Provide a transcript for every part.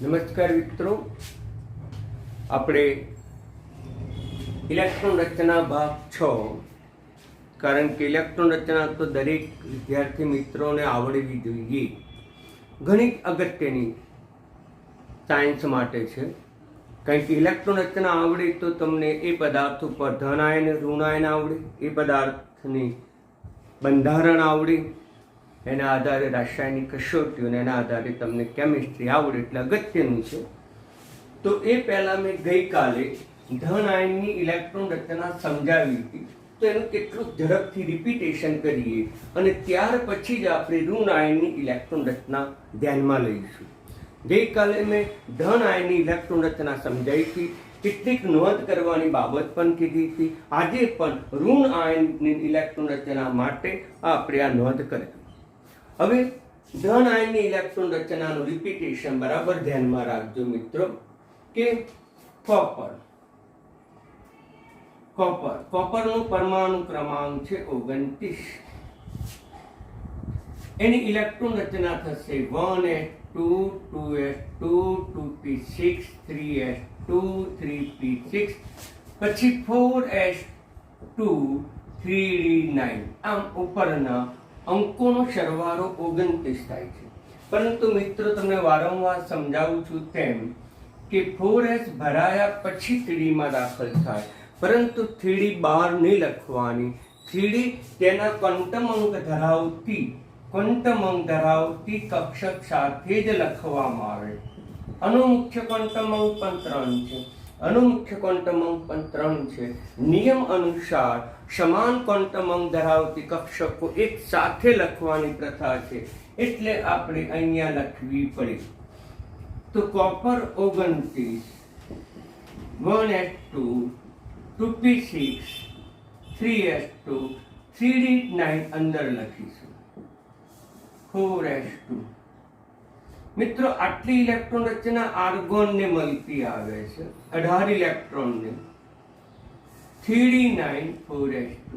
નમસ્કાર મિત્રો, આપણે ઇલેક્ટ્રોન રચના ભાગ 6, કારણ કે ઇલેક્ટ્રોન રચના તો દરેક વિદ્યાર્થી મિત્રોને આવડવી જોઈએ. ઘણી અગત્યની સાયન્સ માટે છે, કારણ કે ઇલેક્ટ્રોન રચના આવડે તો તમને એ પદાર્થ ઉપર ધન આયન ઋણ આયન આવડે, એ પદાર્થની બંધારણ આવડે, એના આધારે રાસાયણિક કસોટીઓ અને એના આધારે તમને કેમિસ્ટ્રી આવડે, એટલે અગત્યનું છે. તો એ પહેલાં મેં ગઈકાલે ધન આયનની ઇલેક્ટ્રોન રચના સમજાવી હતી, તો એનું કેટલું ઝડપથી રિપીટેશન કરીએ અને ત્યાર પછી જ આપણે ઋણ આયનની ઇલેક્ટ્રોન રચના ધ્યાનમાં લઈશું. ગઈકાલે મેં ધન આયનની ઇલેક્ટ્રોન રચના સમજાવી હતી, કેટલીક નોંધ કરવાની બાબત પણ કીધી હતી. આજે પણ ઋણ આયનની ઇલેક્ટ્રોન રચના માટે આપણે આ નોંધ કરી. હવે ધન આયનની ઇલેક્ટ્રોન રચનાનું રિપીટેશન બરાબર ધ્યાનમાં રાખજો મિત્રો, કે કોપરનો પરમાણુ ક્રમાંક છે 29. એની ઇલેક્ટ્રોન રચના થશે 1s2 2s2 2p6 3s2 3p6, પછી 4s2 3d9. આમ ઉપરના અંકોનો સરવાળો 29 થાય છે. પરંતુ મિત્રો તમને વારંવાર સમજાવું છું તેમ કે 4s ભરાયા પછી 3d માં દાખલ થાય, પરંતુ 3d બહાર નહીં લખવાની. 3d તેના ક્વોન્ટમ અંક ધરાવતી કક્ષક સાથે જ લખવામાં આવે. અનુમુખ્ય ક્વોન્ટમ અંક પણ 3 છે. નિયમ અનુસાર સમાન ક્વોન્ટમ અંક ધરાવતી કક્ષકો એક સાથે લખવાની પ્રથા છે, એટલે આપણે અહીંયા લખવી પડે. તો copper 29 1s2 2p6 3s2 3d9 અંદર લખીશું 4s2. મિત્રો આટલી ઇલેક્ટ્રોન રચના આર્ગોનને મળતી આવે છે, 18 ઇલેક્ટ્રોનને. 3d9 4s2.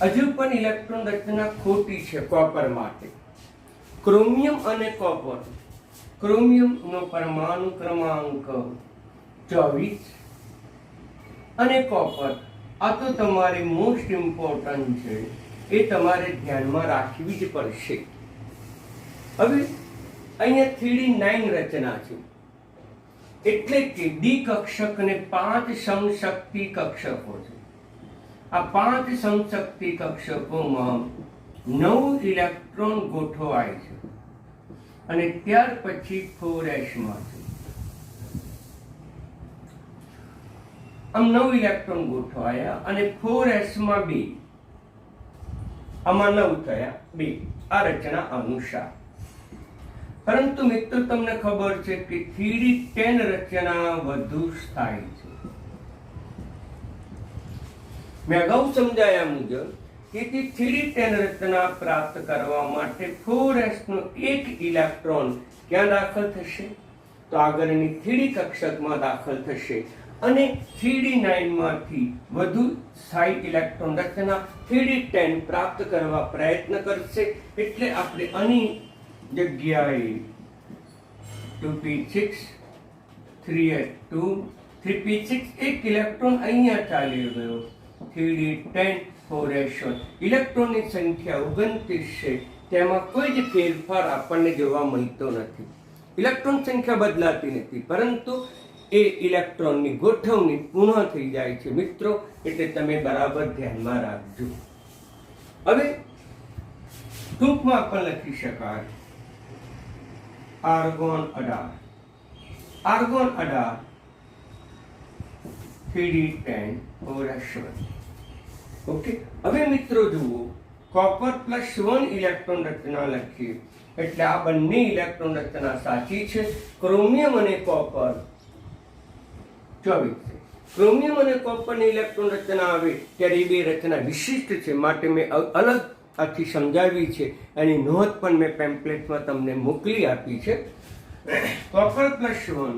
હજુ પણ ઇલેક્ટ્રોન રચના ખોટી છે કોપર માટે. ક્રોમિયમ અને કોપર. ક્રોમિયમનો પરમાણુ ક્રમાંક 24 અને કોપર, આ તો તમારે મોસ્ટ ઇમ્પોર્ટન્ટ છે, એ તમારે ધ્યાનમાં રાખવી જ પડશે. હવે અહીંયા 3d9 રચના છે, એટલે કે ડી કક્ષક અને 5 સમશક્તિ કક્ષકો છે. આ 5 સમશક્તિ કક્ષકોમાં 9 ઇલેક્ટ્રોન ગોઠવાય છે અને ત્યાર પછી 4s માં છે. આમ 9 ઇલેક્ટ્રોન ગોઠવાયા અને 4s માં 2, આમાં 9 થયા 2, આ રચના અનુસાર. પરંતુ મિત્રો તમને ખબર છે કે 3d10 રચના વધુ સ્થાયી છે. મેં અગાઉ સમજાયા મુજબ કે 3d10 રચના પ્રાપ્ત કરવા માટે 4s નો એક ઇલેક્ટ્રોન ક્યાં દાખલ થશે? તો આગળની 3d કક્ષકમાં દાખલ થશે અને 3d9 માંથી વધુ સ્થાયી ઇલેક્ટ્રોન રચના 3d10 પ્રાપ્ત કરવા પ્રયત્ન કરશે. એટલે આપણે આની જગ્યાએ 2p6 3s2 3p6 એક ઇલેક્ટ્રોન અહીંયા ચાલી ગયો. 3d10 4s1. ઇલેક્ટ્રોનની સંખ્યા 29 છે, તેમાં કોઈ જ ફેરફાર આપણને જોવા મળતો નથી. ઇલેક્ટ્રોન સંખ્યા બદલાતી નથી, પરંતુ એ ઇલેક્ટ્રોનની ગોઠવણી પૂર્ણ થઈ જાય છે મિત્રો, એટલે તમે બરાબર ધ્યાનમાં રાખજો. હવે ટૂંકમાં પણ લખી શકાય આર્ગોન 18 3d10 4s1. ઓકે. હવે મિત્રો જુઓ, કોપર +1 ઇલેક્ટ્રોન રચના લખીએ એટલે આ બંને ઇલેક્ટ્રોન રચના સાચી છે. ક્રોમિયમ અને કોપર 24 છે. ક્રોમિયમ અને કોપરની ઇલેક્ટ્રોન રચના આવે ત્યારે એ બે રચના વિશિષ્ટ છે, માટે મેં અલગ આથી સમજાવી છે. એની નોંધ પણ મેં પેમ્પલેટમાં તમને મોકલી આપી છે. કોપર +1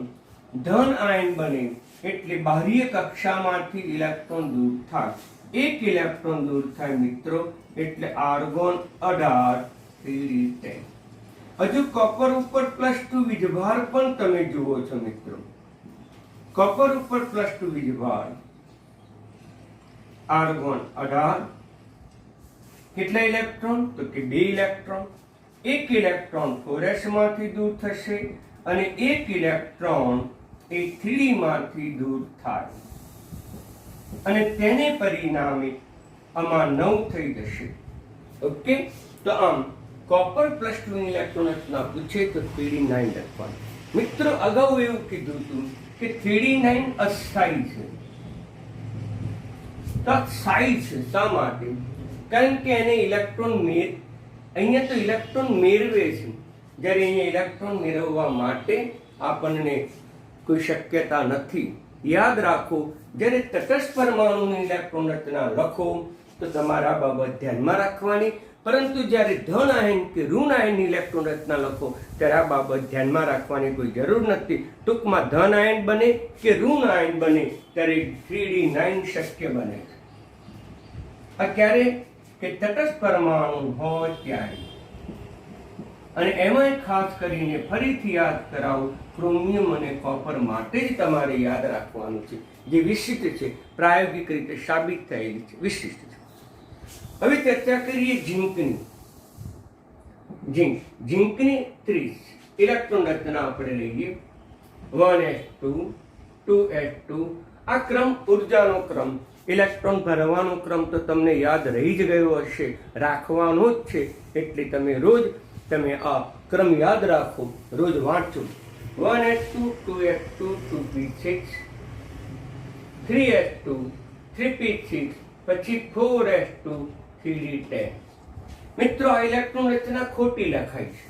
ધન આયન બને એટલે બાહ્ય કક્ષામાંથી ઇલેક્ટ્રોન દૂર થાય. એક ઇલેક્ટ્રોન દૂર થાય મિત્રો, એટલે આર્ગોન 18 3d10. હજુ કોપર ઉપર +2 વીજભાર પણ તમે જુઓ છો મિત્રો. કોપર ઉપર +2 વીજભાર. આર્ગોન 18. કેટલા ઇલેક્ટ્રોન? તો કે 2 ઇલેક્ટ્રોન. 1 ઇલેક્ટ્રોન 4s માંથી દૂર થશે અને 1 ઇલેક્ટ્રોન એ 3d માંથી દૂર થાય અને તેને પરિણામે આમાં 9 થઈ જશે. ઓકે, તો આમ કોપર +2 ઇલેક્ટ્રોન રચના પૂછે તો 3d9 લખવાનું. મિત્રો, અગાઉ એવું કીધું હતું કે 3d9 અસ્થાયી છે. તો સ્થાયી છે. શા માટે? કારણ કે એને ઇલેક્ટ્રોન અહીંયા તો ઇલેક્ટ્રોન મેળવે છે, જ્યારે અહીંયા ઇલેક્ટ્રોન મેળવવા માટે આપણને કોઈ શક્યતા નથી. યાદ રાખો, જ્યારે તટસ્થ પરમાણુની ઇલેક્ટ્રોન રચના લખો તો તમારે આ બાબત ધ્યાનમાં રાખવાની, પરંતુ જ્યારે ધન આયન કે ઋણ આયનની ઇલેક્ટ્રોન રચના લખો ત્યારે આ બાબત ધ્યાનમાં રાખવાની કોઈ જરૂર નથી. ટૂંકમાં ધન આયન બને કે ઋણ આયન બને ત્યારે 3d9 શક્ય બને છે. આ ક્યારે? કે તટસ્થ પરમાણુ હોય ત્યારે. અને એમાંય ખાસ કરીને ફરીથી યાદ કરાવું, ક્રોમિયમ અને કોપર માટે જ તમારે યાદ રાખવાનું છે, જે વિશિષ્ટ છે, પ્રાયોગિક રીતે સાબિત થયેલી છે, વિશિષ્ટ છે. હવે ચર્ચા કરીએ ઝીંકની. ઝીંકની 30 ઇલેક્ટ્રોન રચના આપણે લઈએ. 1s2 2s2. આ ક્રમ ઉર્જાનો ક્રમ, ઇલેક્ટ્રોન ભરવાનો ક્રમ તો તમને યાદ રહી જ ગયો હશે, રાખવાનો જ છે. એટલે તમે આ ક્રમ યાદ રાખો, રોજ વાંચો. 1s2 2s2 2p6 3s2 3p6 પછી 4s2 3d10. મિત્રો, આ ઇલેક્ટ્રોન રચના ખોટી લખાય છે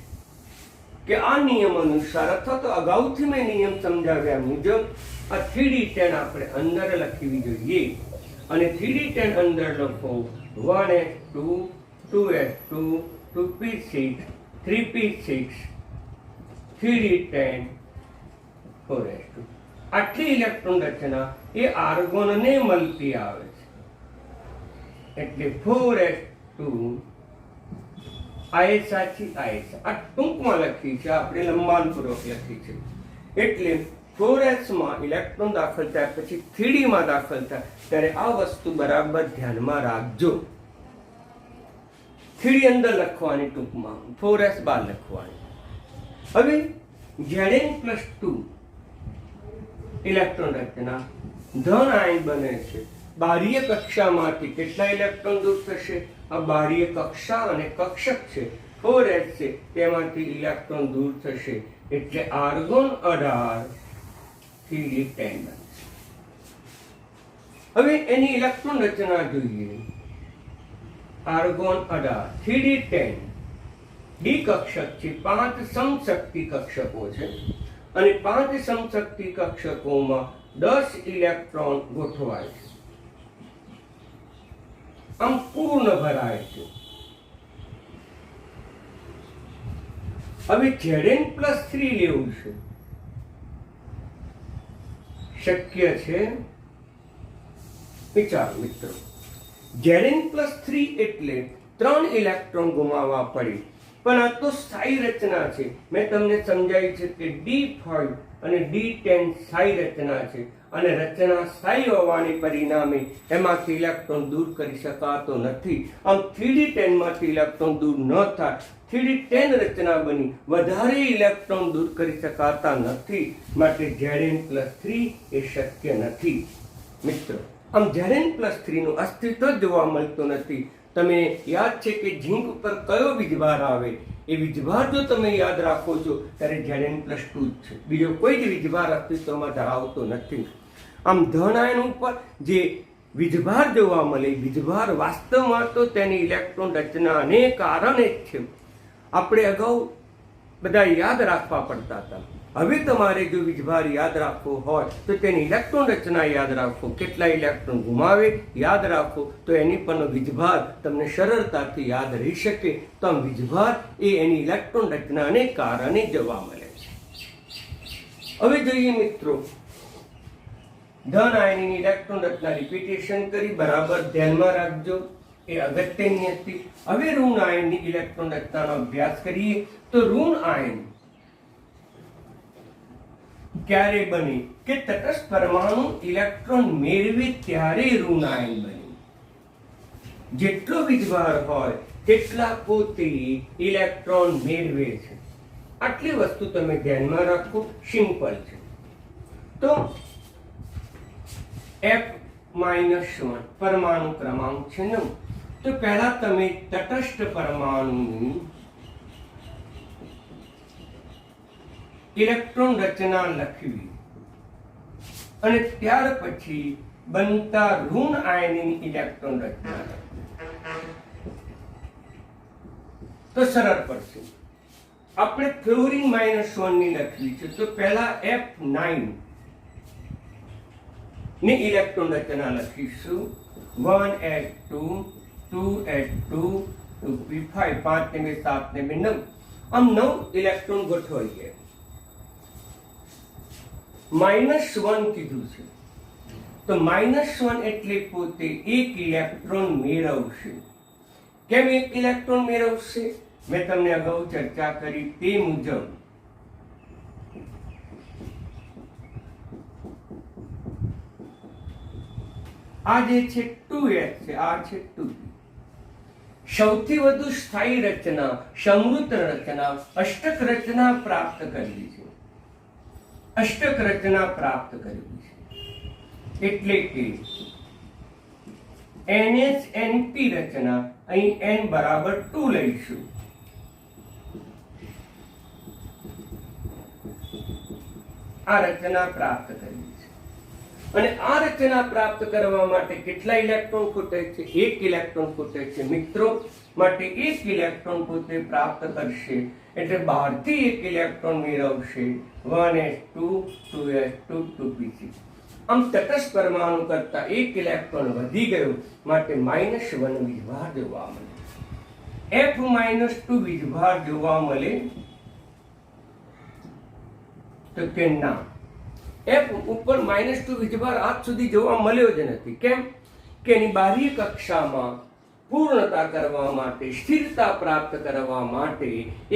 કે આ નિયમ અનુસાર અથવા તો અગાઉથી મેં નિયમ સમજાવ્યા મુજબ આ 3d10 આપણે અંદર લખવી જોઈએ. અને 3d10 અંદર લખો 1s2 2s2 2p6 3p6 3d10 4s2. આટલી ઇલેક્ટ્રોન રચના એ આર્ગોનને મળતી આવે છે. એટલે 4s2 આ એ સાચી, આ ટૂંકમાં લખી છે, આપણે લંબાણપૂર્વક લખી છે. એટલે 4s માં ઇલેક્ટ્રોન દાખલ થાય પછી 3d માં દાખલ થાય ત્યારે આ વસ્તુ બરાબર ધ્યાનમાં રાખજો. 3d અંદર લખવાની, ટૂંકમાં 4s બહાર લખવાની. હવે Zn+2 ઇલેક્ટ્રોન રચના ધન આયન બને છે. બાહ્ય કક્ષામાંથી કેટલા ઇલેક્ટ્રોન દૂર થશે? આ બાહ્ય કક્ષા અને કક્ષક છે 4s છે, તેમાંથી ઇલેક્ટ્રોન દૂર થશે. એટલે આર્ગોન 18 3d10 બનશે. હવે એની ઇલેક્ટ્રોન રચના જોઈએ. આર્ગોન 18 3d10 ડી કક્ષક છે. 5 સમશક્તિ કક્ષકો છે અને 5 સમશક્તિ કક્ષકોમાં 10 ઇલેક્ટ્રોન ગોઠવાય છે. આમ પૂર્ણ ભરાય છે. હવે Zn+3 લેવું છે. શક્ય છે? વિચારો મિત્રો. Zn+3 એટલે 3 ઇલેક્ટ્રોન ગુમાવવા પડે, પણ આ તો સ્થાયી રચના છે. મેં તમને સમજાવી છે કે D5 અને D10 સ્થાયી રચના છે અને રચના સ્થાયી હોવાને પરિણામે એમાંથી ઇલેક્ટ્રોન દૂર કરી શકાતો નથી. આમ 3d10 માંથી ઇલેક્ટ્રોન દૂર ન થાય. 3d10 રચના બની, વધારે ઇલેક્ટ્રોન દૂર કરી શકાતા નથી, માટે Zn+3 એ શક્ય નથી. મિત્રો, આમ Zn+3 નું અસ્તિત્વ જોવા મળતું નથી. તમે યાદ છે કે ઝીંક ઉપર કયો વીજભાર આવે? એ વીજભાર જો તમે યાદ રાખો છો ત્યારે Zn+2 જ છે, બીજો કોઈ જ વીજભાર અસ્તિત્વમાં ધરાવતો નથી. આમ ધન આયન ઉપર જે વીજભાર જોવા મળે, વીજભાર વાસ્તવમાં તો તેની ઇલેક્ટ્રોન રચનાને કારણે જ છે. આપણે અગાઉ બધા યાદ રાખવા પડતા હતા. હવે તમારે જો વીજભાર યાદ રાખવો હોય તો તેની ઇલેક્ટ્રોન રચના યાદ રાખો, કેટલા ઇલેક્ટ્રોન ગુમાવે યાદ રાખો, તો એની પરનો વીજભાર તમને સરળતાથી યાદ રહી શકે. તો આમ વીજભાર એ એની ઇલેક્ટ્રોન રચનાને કારણે જોવા મળે છે. હવે જોઈએ મિત્રો, ધન આયનની ઇલેક્ટ્રોન રચના રિપીટેશન કરી બરાબર ધ્યાનમાં રાખજો. એ અગત્યની હતી. હવે ઋણ આયનની ઇલેક્ટ્રોન રચનાનો અભ્યાસ કરીએ તો ઋણ આયન ક્યારે બને કે તટસ્થ પરમાણુ ઇલેક્ટ્રોન મેળવે ત્યારે ઋણ આયન બને. જેટલો વીજભાર હોય તેટલા પોતે ઇલેક્ટ્રોન મેળવે છે. આટલી વસ્તુ તમે ધ્યાનમાં રાખો, સિમ્પલ છે. તો F-1 પરમાણુ ક્રમાંક છે 9. તો પહેલા તમે તટસ્થ પરમાણુની ઇલેક્ટ્રોન રચના લખવી અને ત્યાર પછી બનતા ઋણ આયનની ઇલેક્ટ્રોન રચના લખવી તો સરળ પડશે. આપણે ફ્લોરિન -1 ની લખવી છે તો પહેલા F9 ની ઇલેક્ટ્રોન રચના લખીશું. 1s2 2s2 2p5 5 ને 7 ને 9. આમ 9 ઇલેક્ટ્રોન ગોઠવાઈએ. -1 કીધું છે તો -1 એટલે પોતે એક ઇલેક્ટ્રોન મેળવશે. કેમ એક ઇલેક્ટ્રોન મેળવશે? મેં તમને અગાઉ ચર્ચા કરી તે મુજબ આ જે છે 2s છે, આ છે 2p. સૌથી વધુ સ્થાયી રચના, સમૃદ્ધ રચના, અષ્ટક રચના પ્રાપ્ત કરવી છે. અષ્ટક રચના પ્રાપ્ત કરવી છે એટલે કે NH-NP રચના. અહીં n બરાબર 2 લઈશું. આ રચના પ્રાપ્ત કરવી છે અને આ રચના પ્રાપ્ત કરવા માટે કેટલા ઇલેક્ટ્રોન ખૂટે છે? એક ઇલેક્ટ્રોન ખૂટે છે. મિત્રો માટે એક ઇલેક્ટ્રોન પોતે પ્રાપ્ત કરશે એટલે બહારથી એક ઇલેક્ટ્રોન મેળવશે. 1s2 2s2 2p6. આમ તટસ્થ પરમાણુ કરતા એક ઇલેક્ટ્રોન વધી ગયો માટે -1 વીજભાર જોવા મળે. F-2 વીજભાર જોવા મળે તો કે ના, F ઉપર -2 વીજભાર આજ સુધી જોવા મળ્યો જ નથી. કેમ કે એની બાહ્ય કક્ષામાં પૂર્ણતા કરવા માટે, સ્થિરતા પ્રાપ્ત કરવા માટે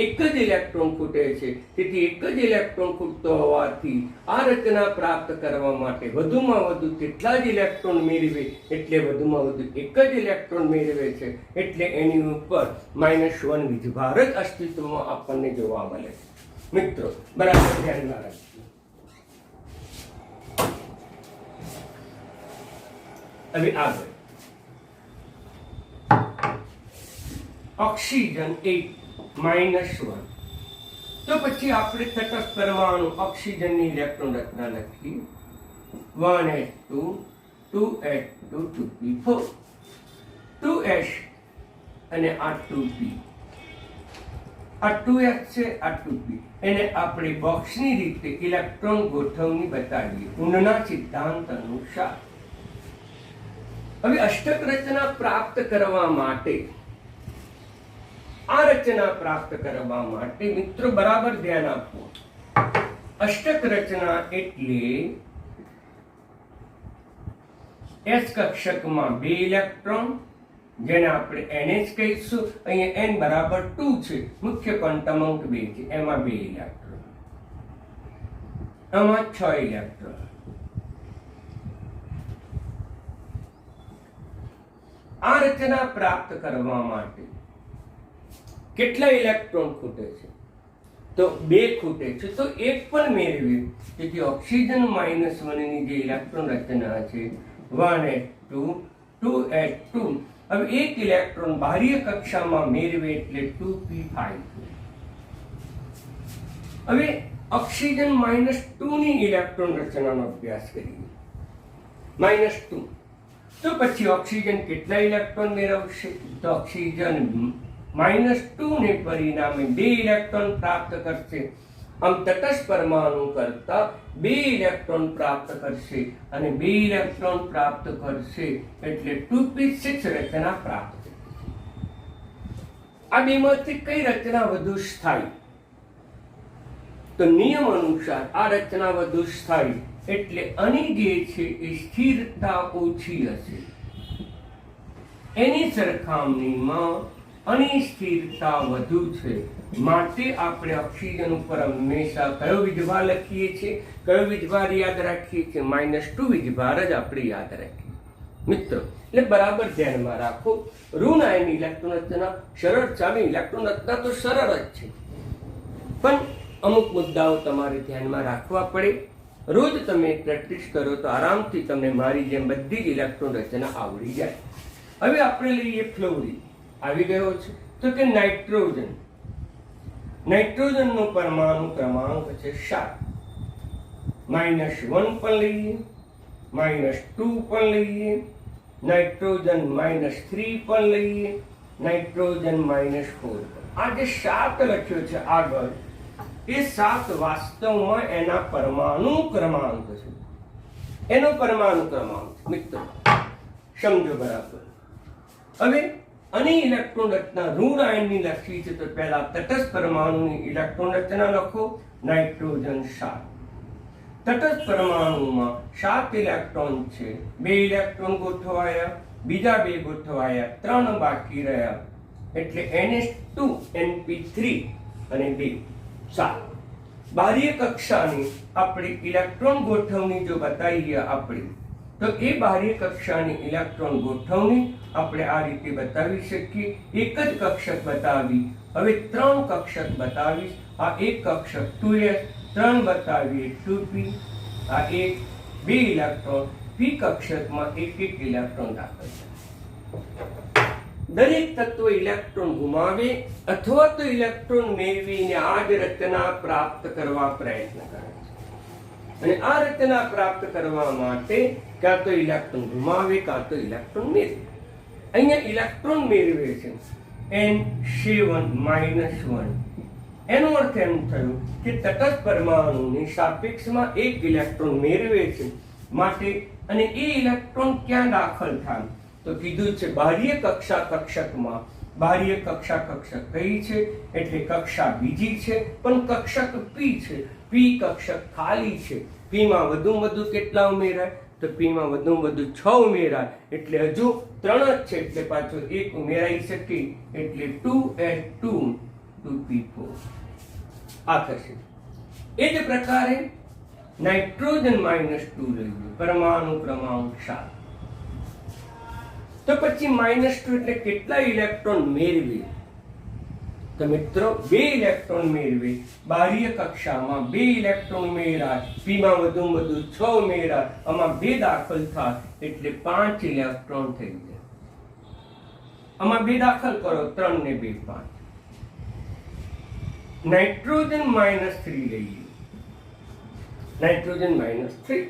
એક જ ઇલેક્ટ્રોન ખૂટે છે. તેથી એક જ ઇલેક્ટ્રોન ખૂટતો હોવાથી આ રચના પ્રાપ્ત કરવા માટે વધુમાં વધુ તેટલા જ ઇલેક્ટ્રોન મેળવે એટલે વધુમાં વધુ એક જ ઇલેક્ટ્રોન મેળવે છે એટલે એની ઉપર -1 વીજભાર જ અસ્તિત્વમાં આપણને જોવા મળે છે. મિત્રો બરાબર ધ્યાનમાં રાખજો. હવે આગળ ઓક્સિજન 8 -1. તો પછી આપણે તટસ્થ પરમાણુ ઓક્સિજનની ઇલેક્ટ્રોન રચના લખી. 1s2 2s2 2p4 2s અને આ 2p. આ 2s છે, આ 2p. એને આપણે બોક્સની રીતે ઇલેક્ટ્રોન ગોઠવણી બતાવીએ ઊંડના સિદ્ધાંત અનુસાર. હવે અષ્ટક રચના પ્રાપ્ત કરવા માટે, આ રચના પ્રાપ્ત કરવા માટે મિત્રો બરાબર ધ્યાન આપો. અષ્ટક રચના એટલે S કક્ષકમાં 2 ઇલેક્ટ્રોન, જેને આપણે NH કહીશું. અહીંયા n બરાબર 2 છે, મુખ્ય ક્વોન્ટમ અંક 2 છે, એમાં 2 ઇલેક્ટ્રોન, આમાં 6 ઇલેક્ટ્રોન. આ રચના પ્રાપ્ત કરવા માટે કેટલા ઇલેક્ટ્રોન ખૂટે છે? તો 2 ખૂટે છે. તો એક પણ મેળવ્યું. તેથી ઓક્સિજન -1 ની જે ઇલેક્ટ્રોન રચના છે 1s2 2s2. હવે એક ઇલેક્ટ્રોન બાહ્ય કક્ષામાં મેળવે એટલે 2p5. હવે ઓક્સિજન -2 ની ઇલેક્ટ્રોન રચનાનો અભ્યાસ કરીએ. -2. તો પછી ઓક્સિજન કેટલા ઇલેક્ટ્રોન મેળવશે? તો ઓક્સિજન -2 ને પરિણામે 2 ઇલેક્ટ્રોન પ્રાપ્ત કરશે. આમ તટસ્થ પરમાણુ કરતા 2 ઇલેક્ટ્રોન પ્રાપ્ત કરશે અને 2 ઇલેક્ટ્રોન પ્રાપ્ત કરશે એટલે 2p6 રચના પ્રાપ્ત થશે. આ બેમાંથી કઈ રચના વધુ સ્થાયી? તો નિયમ અનુસાર આ રચના વધુ સ્થાયી એટલે આની જે છે એ સ્થિરતા ઓછી હશે. એની સરખામણીમાં અનિશ્ચિતતા વધુ છે, માટે આપણે ઓક્સિજન ઉપર હંમેશા કયો વીજભાર લખીએ છીએ, કયો વીજભાર યાદ રાખીએ છીએ? -2 વીજભાર જ આપણે યાદ રાખીએ મિત્રો. એટલે બરાબર ધ્યાનમાં રાખો. ઋણ આયન ઇલેક્ટ્રોન રચના સરળ છે. ઇલેક્ટ્રોન રચના તો સરળ જ છે, પણ અમુક મુદ્દાઓ તમારે ધ્યાનમાં રાખવા પડે. રોજ તમે પ્રેક્ટિસ કરો તો આરામથી તમને મારી જેમ બધી જ ઇલેક્ટ્રોન રચના આવડી જાય. હવે આપણે લઈએ ફ્લોરિન. આવી ગયો છે તો કે નાઇટ્રોજન. નાઇટ્રોજનનો પરમાણુ ક્રમાંક છે 7. -1 પણ લઈએ, -2 પણ લઈએ, નાઇટ્રોજન -3 પણ લઈએ, નાઇટ્રોજન -4. આ જે 7 લખ્યો છે આગળ, એ 7 વાસ્તવમાં એના પરમાણુ ક્રમાંક છે. એનો પરમાણુ ક્રમાંક મિત્રો સમજો બરાબર. હવે આની ઇલેક્ટ્રોન રચના ઋણ આયનની લખી છે તો પહેલા તટસ્થ પરમાણુની ઇલેક્ટ્રોન રચના લખો. નાઇટ્રોજન 7. તટસ્થ પરમાણુમાં 7 ઇલેક્ટ્રોન છે. 2 ઇલેક્ટ્રોન ગોઠવાયા, બીજા 2 ગોઠવાયા, 3 બાકી રહ્યા, એટલે NH2 NP3 અને 2 7. બાહ્ય કક્ષાની આપણે ઇલેક્ટ્રોન ગોઠવણી જો બતાવીએ આપણે, તો એ બાહ્ય કક્ષાની ઇલેક્ટ્રોન ગોઠવણી આપણે આ રીતે બતાવી શકીએ. એક જ કક્ષક બતાવી, હવે 3 કક્ષક બતાવીશ. આ એક કક્ષક 2s, 3 બતાવીએ 2p, આ 1 2 ઇલેક્ટ્રોન, p કક્ષકમાં એક ઇલેક્ટ્રોન દાખલ થાય. દરેક તત્વ ઇલેક્ટ્રોન ગુમાવે અથવા તો ઇલેક્ટ્રોન મેળવીને આ જ રચના પ્રાપ્ત કરવા પ્રયત્ન કરે છે. અને આ રચના પ્રાપ્ત કરવા માટે કાં તો ઇલેક્ટ્રોન ગુમાવે કાં તો ઇલેક્ટ્રોન મેળવે. અહીંયા ઇલેક્ટ્રોન મેળવે છે N7-1. એનો અર્થ એમ થયો કે તટસ્થ પરમાણુની સાપેક્ષમાં એક ઇલેક્ટ્રોન મેળવે છે, માટે અને એ ઇલેક્ટ્રોન ક્યાં દાખલ થાય? તો કીધું છે બાહ્ય કક્ષા કક્ષકમાં. બાહ્ય કક્ષા કક્ષક કઈ છે? એટલે કક્ષા બીજી છે, પણ કક્ષક p છે. p કક્ષક ખાલી છે. p માં વધુ વધુ કેટલા ઉમેરાય? તો p માં વધુ વધુ 6 ઉમેરાય, એટલે હજુ 3 જ છે, એટલે પાછો 1 ઉમેરાઈ શકે, એટલે 2s2 2p4 આ થશે. એ જ પ્રકારે નાઇટ્રોજન -2 લઈએ, પરમાણુ ક્રમાંક 7. તો પછી -2 એટલે કેટલા ઇલેક્ટ્રોન મેળવે? તો મિત્રો 2 ઇલેક્ટ્રોન મેળવે. બાહ્ય કક્ષામાં 2 ઇલેક્ટ્રોન મેળાય, p માં વધુ વધુ 6 મેળાય, આમાં 2 દાખલ થાય, એટલે 5 ઇલેક્ટ્રોન થઈ જાય. આમાં 2 દાખલ કરો, 3 ને 2 5. નાઇટ્રોજન -3 લઈએ, નાઇટ્રોજન -3.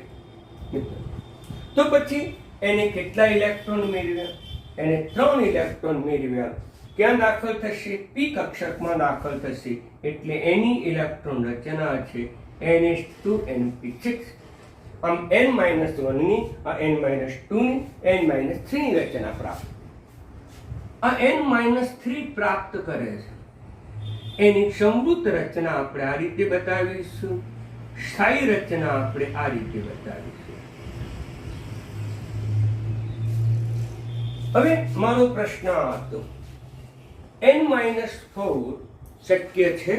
તો પછી એને કેટલા ઇલેક્ટ્રોન મેળવ્યા? એને 3 ઇલેક્ટ્રોન મેળવ્યા. ક્યાં દાખલ થશે? p કક્ષકમાં દાખલ થશે, એટલે એની ઇલેક્ટ્રોન રચના છે NH2NP6. આમ n-1 ની, આ n-2 ની, n-3 ની રચના પ્રાપ્ત. આ n-3 પ્રાપ્ત કરે છે. એની સમૃદ્ધ રચના આપણે આ રીતે બતાવીશું, સ્થાયી રચના આપણે આ રીતે બતાવીશું. હવે મારો પ્રશ્ન હતો, n-4 શક્ય છે?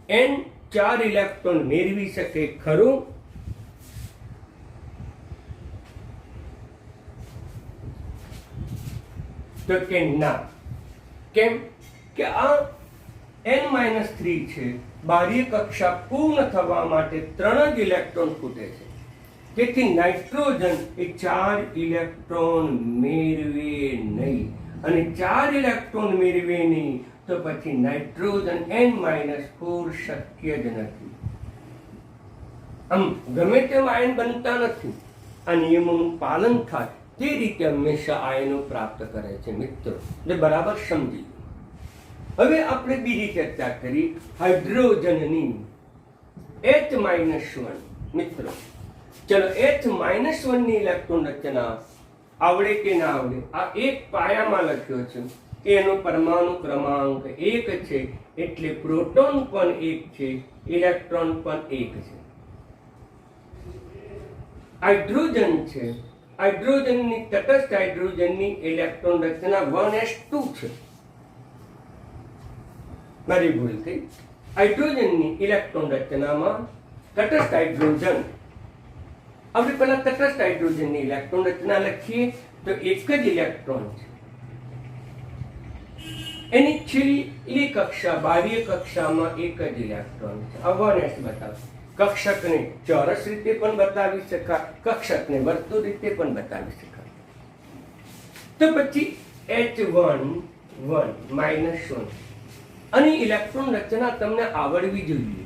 n 4 ઇલેક્ટ્રોન મેળવી શકે ખરું? તો કે ના. કેમ? કે આ n-3 છે, બાહ્ય કક્ષા પૂર્ણ થવા માટે 3 જ ઇલેક્ટ્રોન ખૂટે છે. તેથી નાઇટ્રોજન એ 4 ઇલેક્ટ્રોન મેળવે નહીં, અને 4 ઇલેક્ટ્રોન મેળવે નહીં તો પછી નાઇટ્રોજન n-4 શક્ય જ નથી. આમ ગમે તેમ આયન બનતા નથી. આ નિયમોનું પાલન થાય તે રીતે હંમેશા આયનો પ્રાપ્ત કરે છે મિત્રો. એટલે બરાબર સમજી. હવે આપણે બીજી ચર્ચા કરી હાઇડ્રોજનની, H-1. મિત્રો ચલો H-1 ની ઇલેક્ટ્રોન રચના આવડે કે ના આવડે? આ એક પાયામાં લખ્યો છે, એનો પરમાણુ ક્રમાંક 1 છે, એટલે પ્રોટોન પણ 1 છે, ઇલેક્ટ્રોન પણ 1 છે. હાઇડ્રોજન છે, હાઇડ્રોજનની તટસ્થ હાઇડ્રોજનની ઇલેક્ટ્રોન રચના 1s2 છે. મારી ભૂલ થઈ. હાઇડ્રોજનની ઇલેક્ટ્રોન રચનામાં તટસ્થ હાઇડ્રોજન, આપણે પહેલા તટસ્થ હાઇડ્રોજનની ઇલેક્ટ્રોન રચના લખીએ તો એક જ ઇલેક્ટ્રોન છે. એની છેલ્લી કક્ષા, બાહ્ય કક્ષામાં એક જ ઇલેક્ટ્રોન છે. આ 1s બતાવશે. કક્ષકને ચોરસ રીતે પણ બતાવી શકાય, કક્ષકને વર્તુળ રીતે પણ બતાવી શકાય. તો પછી H1 આની ઇલેક્ટ્રોન રચના તમને આવડવી જોઈએ.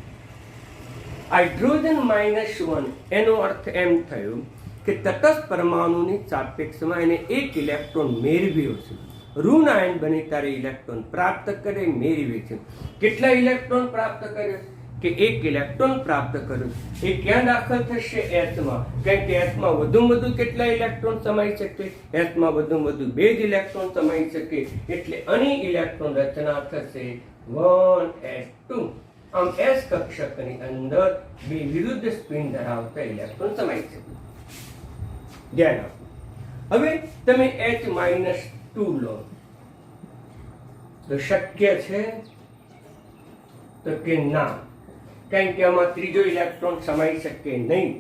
હાઇડ્રોજન -1 એનો અર્થ એમ થયો કે તટસ્થ પરમાણુની સાપેક્ષમાં એને એક ઇલેક્ટ્રોન મેળવ્યો છે. ઋણ આયન બને ત્યારે ઇલેક્ટ્રોન પ્રાપ્ત કરે, મેળવે છે. કેટલા ઇલેક્ટ્રોન પ્રાપ્ત કરે? કે એક ઇલેક્ટ્રોન પ્રાપ્ત કર્યો. એ ક્યાં દાખલ થશે? એસમાં. કારણ કે એસમાં વધુમાં વધુ કેટલા ઇલેક્ટ્રોન સમાઈ શકે? એસમાં વધુમાં વધુ 2 જ ઇલેક્ટ્રોન સમાઈ શકે. એટલે આની ઇલેક્ટ્રોન રચના થશે 1s2. આમ એસ કક્ષકની અંદર 2 વિરુદ્ધ સ્પિન ધરાવતા ઇલેક્ટ્રોન સમાઈ શકે. ધ્યાન આપો. હવે તમે H-2 લો તો શક્ય છે? તો કે ના, કારણ કે આમાં ત્રીજો ઇલેક્ટ્રોન સમાઈ શકે નહીં.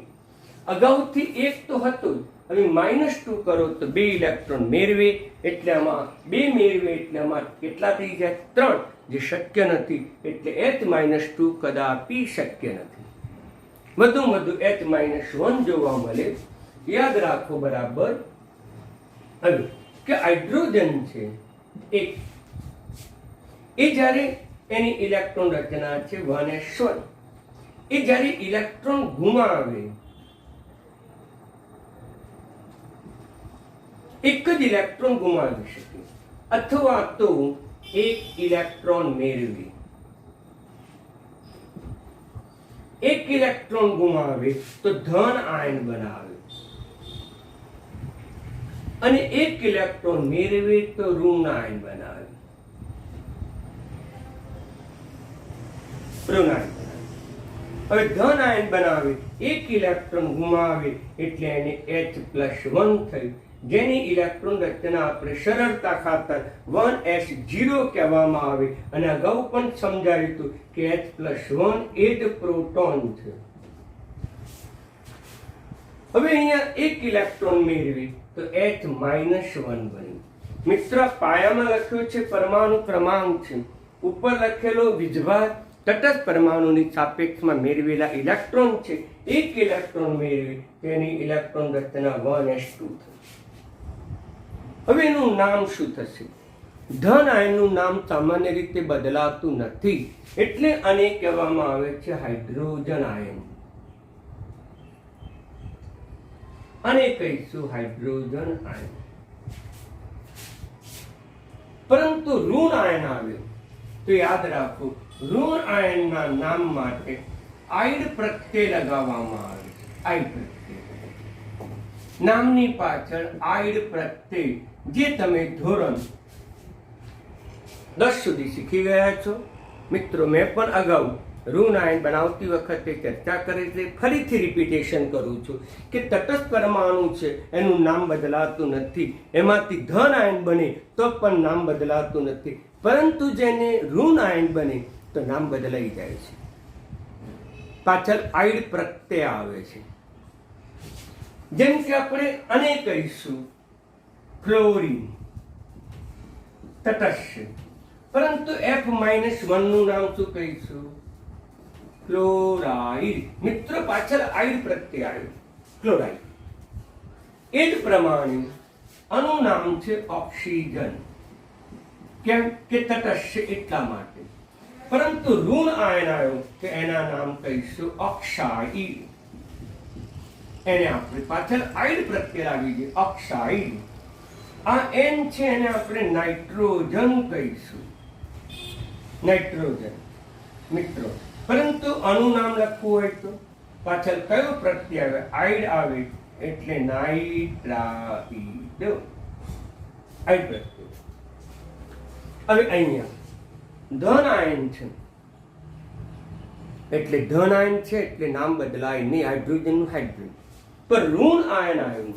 અગાઉથી એક તો હતું, હવે -2 કરો તો 2 ઇલેક્ટ્રોન મેળવે, એટલે આમાં 2 મેળવે એટલે આમાં કેટલા થઈ જાય? 3, જે શક્ય નથી. એટલે H-2 કદાપી શક્ય નથી. વધુમાં વધુ H-1 જોવા મળે. યાદ રાખો બરાબર. હવે કે હાઇડ્રોજન છે એક, એ જ્યારે એની ઇલેક્ટ્રોન રચના છે 1s1, એ જ્યારે ઇલેક્ટ્રોન ગુમાવે, એક જ ઇલેક્ટ્રોન ગુમાવી શકે અથવા તો એક ઇલેક્ટ્રોન મેળવી. એક ઇલેક્ટ્રોન ગુમાવે તો ધન આયન બનાવે અને એક ઇલેક્ટ્રોન મેળવે તો ઋણ આયન બનાવે. હવે ધન આયન બનાવે, એક ઇલેક્ટ્રોન ગુમાવે એટલે એને H+1 થઈ, જેની ઇલેક્ટ્રોન રચના આપણે સરળતા ખાતર 1s0 કહેવામાં આવે. અને અગાઉ પણ સમજાવ્યું હતું કે H+1 એ જ પ્રોટોન છે. હવે અહીંયા એક ઇલેક્ટ્રોન મેળવી તો H-1 બન્યું. મિત્ર, પાયામાં લખ્યું છે પરમાણુ ક્રમાંક છે, ઉપર લખેલો વીજભાર તટસ્થ પરમાણુની સાપેક્ષમાં મેળવેલા ઇલેક્ટ્રોન છે. એક ઇલેક્ટ્રોન મેળવી તેની ઇલેક્ટ્રોન રચના 1s2 થઈ. હવે એનું નામ શું થશે? ધન આયનનું નામ સામાન્ય રીતે બદલાતું નથી, એટલે આને કહેવામાં આવે છે હાઇડ્રોજન આયન. આને કહીશું હાઇડ્રોજન આયન. પરંતુ ઋણ આયન આવ્યો તો યાદ રાખો, ઋણ આયનના નામ માટે આઈડ પ્રત્યય લગાવવામાં આવે છે. આઈડ પ્રત્યય, નામની પાછળ આઈડ પ્રત્યય, જે તમે ધોરણ 10 સુધી શીખી ગયા છો. મિત્રો, મેં પણ અગાઉ ઋણ આયન બનાવતી વખતે ચર્ચા કરી છે. ફરીથી રિપીટેશન કરું છું કે તટસ્થ પરમાણુ છે એનું નામ બદલાતું નથી. એમાંથી ધન આયન બને તો પણ નામ બદલાતું નથી, પરંતુ જેને ઋણ આયન બને તો નામ બદલાઈ જાય છે. પાછળ આઈડ પ્રત્યય આવે છે. જેમ કે આપણે આને કહીશું ફ્લોરિન, તટસ્થ, પરંતુ F-1 નું નામ શું કહીશું? ક્લોરાઇડ. મિત્રો, પાછળ આઈડ પ્રત્યય આવ્યો, ક્લોરાઇડ. એ જ પ્રમાણે આનું નામ છે ઓક્સિજન. કેમ કે તટસ્થ એટલા માટે. પરંતુ ઋણ આયન આવ્યો કે એના નામ કહીશું ઓક્સાઇડ. એને આપણે પાછળ આઈડ પ્રત્યય આવી ગઈ, ઓક્સાઇડ. આ N છે એને આપણે નાઇટ્રોજન કહીશું, નાઇટ્રોજન. મિત્રો, પરંતુ આનું નામ લખવું હોય તો પાછળ કયો પ્રત્યય આવે? આઈડ આવે, એટલે નાઇટ્રાઇડ, આઈડ પ્રત્યય. હવે અહીંયા ધન આયન છે એટલે ધન આયન છે એટલે નામ બદલાય નહીં, હાઇડ્રોજનનું હાઇડ્રોજન. પણ ઋણ આયન આવ્યું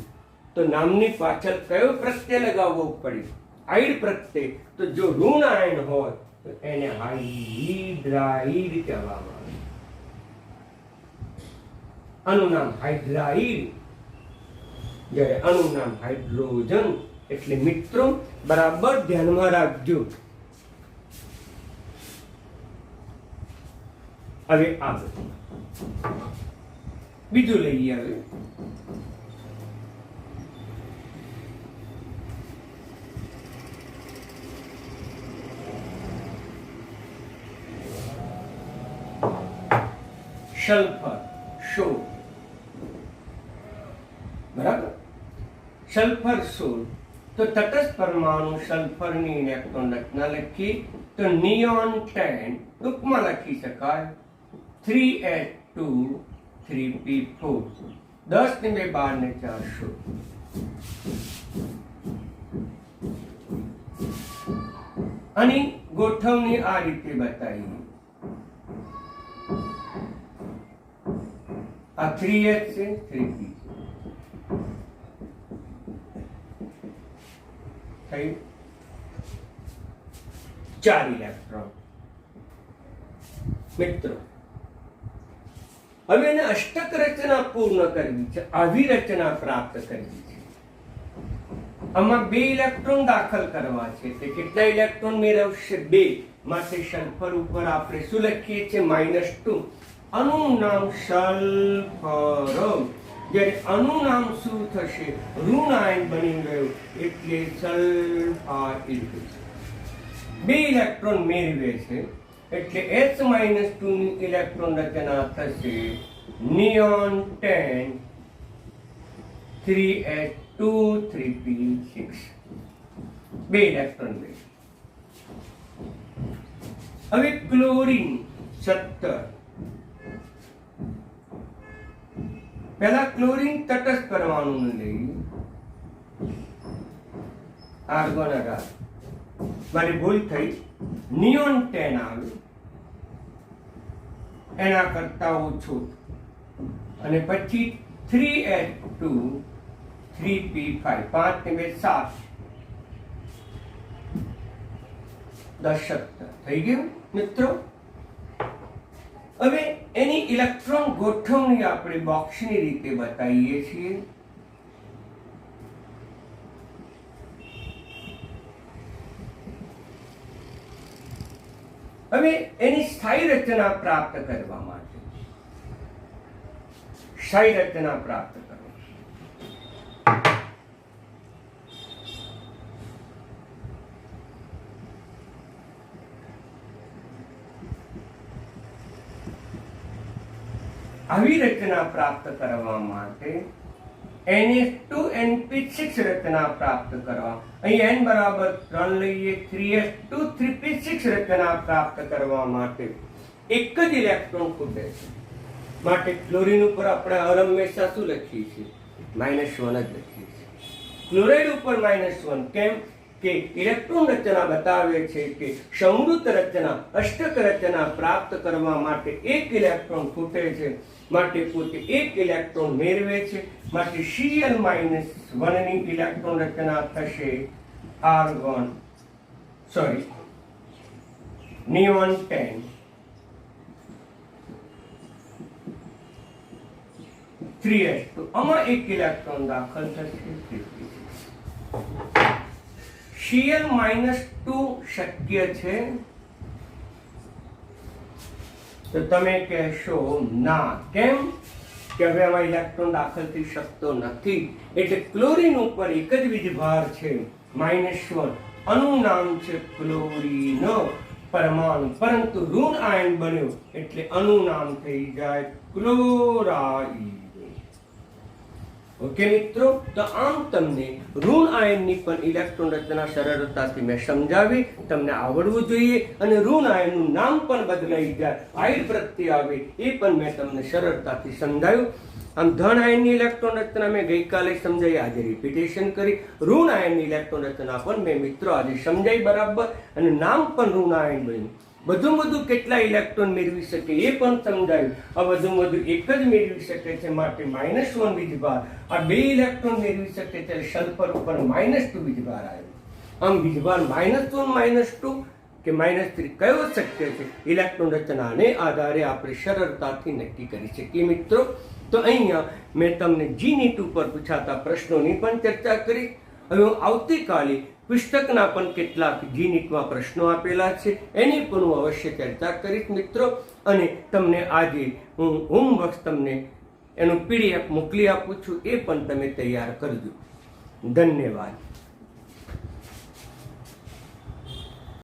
તો નામની પાછળ કયો પ્રત્યય લગાવવો પડે? આઈડ પ્રત્યય. તો જો ઋણ આયન હોય તો એને હાઇડ્રાઇડ કહેવામાં આવે. આનું નામ હાઇડ્રાઇડ, જ્યારે આનું નામ હાઇડ્રોજન. એટલે મિત્રો બરાબર ધ્યાનમાં રાખજો. હવે આગળ બીજું લઈએ. હવે સલ્ફર સોળ. બરાબર, સલ્ફર 16. તો તટસ્થ પરમાણુ સલ્ફરની ઇલેક્ટ્રોન રચના લખી તો નિયોન 10 ટૂંકમાં લખી શકાય 3s2 3p4. 10 ને 2 12 ને 400. આની ગોઠવણી આ રીતે બતાવી. આ 3s છે, 3p થઈ 4 ઇલેક્ટ્રોન. મિત્રો હવે એને અષ્ટક રચના પૂર્ણ કરવી છે, આવી રચના પ્રાપ્ત કરવી છે. આમાં 2 ઇલેક્ટ્રોન દાખલ કરવા છે. તે કેટલા ઇલેક્ટ્રોન મેળવશે? 2. માટે સલ્ફર ઉપર આપણે શું લખીએ છીએ? -2. આનું નામ સલ્ફર. જ્યારે આનું નામ શું થશે? ઋણ આયન બની ગયું એટલે સલ્ફાઇડ. 2 ઇલેક્ટ્રોન મેળવે છે એટલે H-2 ની ઇલેક્ટ્રોન રચના થશે નિયોન 10 3s2 3p6. 2 ઇલેક્ટ્રોન મેળવે. હવે ક્લોરીન 17. પહેલા ક્લોરીન તટસ્થ પરમાણુને લઈએ. આર્ગોન 18. મારી ભૂલ થઈ, નિયોન 10 આવે એના કરતા ઓછું. અને પછી 3s2 3p5. 5 ને 2 7. 17 થઈ ગયું મિત્રો. હવે એની ઇલેક્ટ્રોન ગોઠવણી આપણે બોક્સની રીતે બતાવીએ છીએ. હવે એની સ્થાયી રચના પ્રાપ્ત કરવા માટે સ્થાયી રચના પ્રાપ્ત કરો. આવી રચના પ્રાપ્ત કરવા માટે NH2NP6 રચના પ્રાપ્ત કરવા. અહીં n બરાબર 3 લઈએ. 3s2 3p6 રચના પ્રાપ્ત કરવા માટે એક જ ઇલેક્ટ્રોન ખૂટે છે. માટે ક્લોરીન ઉપર આપણે હંમેશા શું લખીએ છીએ? -1 જ લખીએ છીએ. ક્લોરાઇડ ઉપર -1. કેમ કે ઇલેક્ટ્રોન રચના બતાવે છે કે સમૃદ્ધ રચના અષ્ટક રચના પ્રાપ્ત કરવા માટે એક ઇલેક્ટ્રોન ખૂટે છે. માટે પોતે એક ઇલેક્ટ્રોન મેળવે છે. માટે Cl-1 ની ઇલેક્ટ્રોન રચના થશે નિયોન 10 3s2. આમાં એક ઇલેક્ટ્રોન દાખલ થશે. Cl-2 શક્ય છે? તો તમે કહેશો ના. કેમ? કે હવે આમાં ઇલેક્ટ્રોન દાખલ થઈ શકતો નથી. એટલે ક્લોરીન ઉપર એક જ વીજભાર છે -1. આનું નામ છે ક્લોરીન પરમાણુ. પરંતુ ઋણ આયન બન્યું એટલે આનું નામ થઈ જાય ક્લોરાઇડ. ઓકે મિત્રો, તો આમ તમને ઋણ આયનની પણ ઇલેક્ટ્રોન રચના સરળતાથી મેં સમજાવી. તમને આવડવું જોઈએ. અને ઋણ આયનનું નામ પણ બદલાઈ જાય, આયન પ્રત્યે આવે, એ પણ મેં તમને સરળતાથી સમજાવ્યું. આમ ધન આયનની ઇલેક્ટ્રોન રચના મેં ગઈકાલે સમજાવી, આજે રિપીટેશન કરી. ઋણ આયનની ઇલેક્ટ્રોન રચના પણ મેં મિત્રો આજે સમજાવી બરાબર. અને નામ પણ ઋણ આયન બન્યું. વધુમાં વધુ કેટલા ઇલેક્ટ્રોન મેળવી શકે એ પણ સમજાયું. આ વધુમાં વધુ એક જ મેળવી શકે છે, માટે -1 વીજભાર. આ 2 ઇલેક્ટ્રોન મેળવી શકે છે, સલ્ફર ઉપર -2 વીજભાર આવ્યો. આમ વીજભાર -1 -2 કે -3 કયો શક્ય છે, ઇલેક્ટ્રોન રચનાને આધારે આપણે સરળતાથી નક્કી કરી શકીએ. મિત્રો, તો અહીંયા મેં તમને G-NEET ઉપર પૂછાતા પ્રશ્નોની પણ ચર્ચા કરી. હવે હું આવતીકાલે પુસ્તકના પણ કેટલાક G-NEETમાં પ્રશ્નો આપેલા છે એની પણ હું અવશ્ય ચર્ચા કરીશ મિત્રો. અને તમને આજે હું હોમવર્ક તમને એનું PDF મોકલી આપું છું, એ પણ તમે તૈયાર કરજો. ધન્યવાદ.